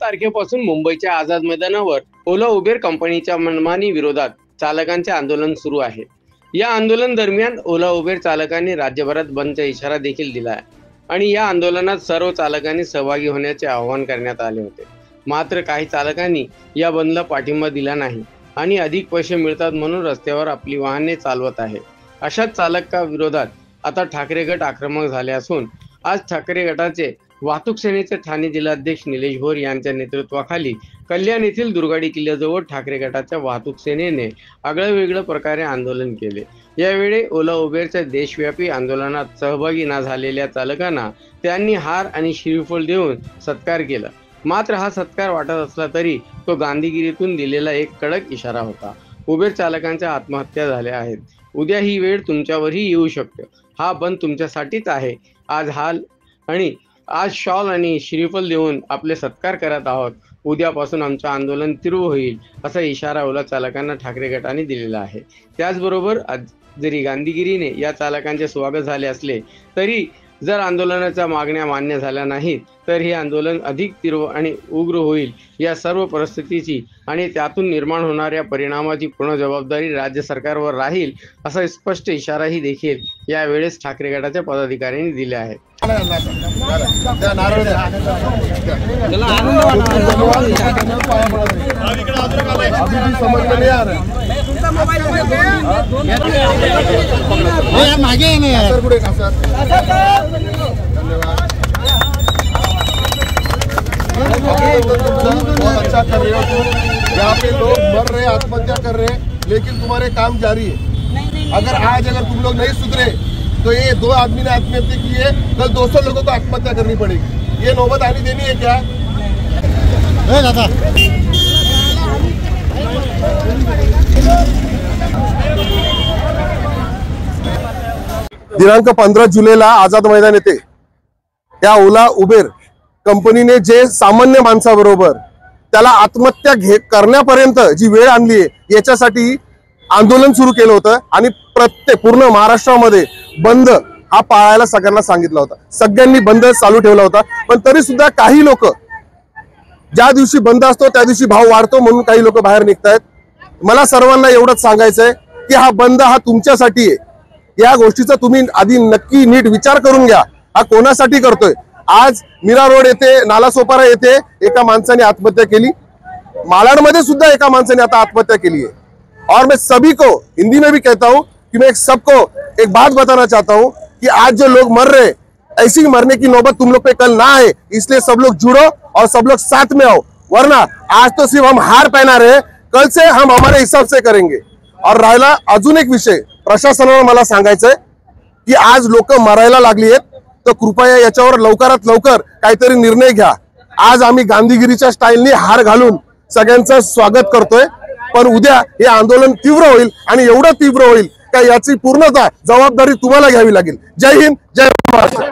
तारखेपासून मुंबईच्या आझाद मैदानावर ओला उबेर कंपनीच्या मनमानी विरोधात चालकांचे आंदोलन सुरू आहे। या आंदोलन दरम्यान ओला उबेर चालकांनी राज्यभरात बंदचा इशारा देखील दिला आहे आणि या आंदोलनात सर्व चालकांनी सहभागी होण्याचे आवाहन करण्यात आले होते। मात्र काही चालकांनी या बंदला पाठिंबा दिला नाही आणि अधिक पैसे मिळतात म्हणून रस्त्यावर आपली वाहने चालवत आहे। अशाच चालकांविरोधात आता ठाकरे गट आक्रमक झाले असून आज ठाकरे गटाचे वाहतूक सेनेचे ठाणे जिल्हाध्यक्ष निलेश भोर यांच्या नेतृत्वाखाली कल्याण येथील दुर्गाडी किल्ल्याजवळ ठाकरे गटाच्या वाहतूक सेनेने आगळेवेगळे प्रकारे आंदोलन केले। यावेळी ओला उबेरच्या देशव्यापी आंदोलनात सहभागी न झालेल्या चालकांना त्यांनी हार आणि श्रीफळ देऊन सत्कार केला। मात्र हा सत्कार वाटत असला तरी तो गांधीगिरीतून दिलेला एक कडक इशारा होता। उबेर चालकांच्या आत्महत्या झाल्या आहेत। उद्या ही वेळ तुमच्यावरही येऊ शकते। हा बंद तुमच्यासाठीच आहे। आज शॉल आणि श्रीफल देऊन आपले सत्कार करत आहोत। उद्यापासून आमचे आंदोलन तीव्र होईल असा इशारा ओला चालकांना ठाकरे गटाने दिलेला आहे। त्याचबरोबर जरी गांधीगिरीने या चालकांचे स्वागत झाले असले तरी जर आंदोलनाच्या मागण्या मान्य झाल्या नाहीत तर हे आंदोलन अधिक तीव्र आणि उग्र होईल। या सर्व परिस्थितीची आणि त्यातून निर्माण होणाऱ्या परिणामाची पूर्ण जबाबदारी राज्य सरकारवर राहील असा स्पष्ट इशाराही देखील यावेळेस ठाकरे गटाच्या पदाधिकाऱ्यांनी दिले आहे। बहुत अच्छा कर रहे हो तुम। यहाँ पे लोग मर रहे, आत्महत्या कर रहे, लेकिन तुम्हारे काम जारी है। अगर तुम लोग नहीं सुधरे तो ये 2 आदमी ने आत्महत्या की है, कल 200 लोगों को आत्महत्या करनी पड़ेगी। ये नौबत आनी देनी है क्या? दादा दिनांक 15 जुलैला आझाद मैदान येथे त्या ओला उबेर कंपनीने जे सामान्य माणसाबरोबर त्याला आत्महत्या करण्यापर्यंत जी वेळ आणली आहे याच्यासाठी आंदोलन सुरू केलं होतं आणि पूर्ण महाराष्ट्रामध्ये बंद हा पाळायला सगळ्यांना सांगितला होता। सगळ्यांनी बंद चालू ठेवला होता, पण तरी सुद्धा काही लोक ज्या दिवशी बंद असतो त्या दिवशी भाव वाढतो म्हणून काही लोक बाहेर निघतायत। मला सर्वांना एवढंच सांगायचंय की हा बंद हा तुमच्यासाठी आहे। या गोष्टीचा तुम्ही आधी नक्की नीट विचार करून घ्या, हा कोणासाठी करतोय। आज मीरा रोड येथे नालासोपारा येथे एका माणसाने आत्महत्या केली, मालाडमध्ये सुद्धा एका माणसाने आता आत्महत्या केली है। और मैं सभी को हिंदी में भी कहता हूं कि मैं सबको एक बात बताना चाहता हूं कि आज जो लोग मर रहे, ऐसी मरने की नौबत तुम लोग पे कल ना आए, इसलिए सब लोग जुड़ो और सब लोग साथ में आओ। वरना आज तो सिर्फ हम हार पहना रहे, कल से हम हमारे हिसाब से करेंगे। और राहिला अजून एक विषय, प्रशासनाला मला सांगायचंय की आज लोक मरायला लागली आहेत, तर कृपया याच्यावर लवकरात लवकर काहीतरी निर्णय घ्या। आज आम्ही गांधीगिरीच्या स्टाईलने हार घालून सगळ्यांचं स्वागत करतोय, पण उद्या हे आंदोलन तीव्र होईल आणि एवढं तीव्र होईल का याची पूर्णतः जबाबदारी तुम्हाला घ्यावी लागेल। जय हिंद, जय महाराष्ट्र।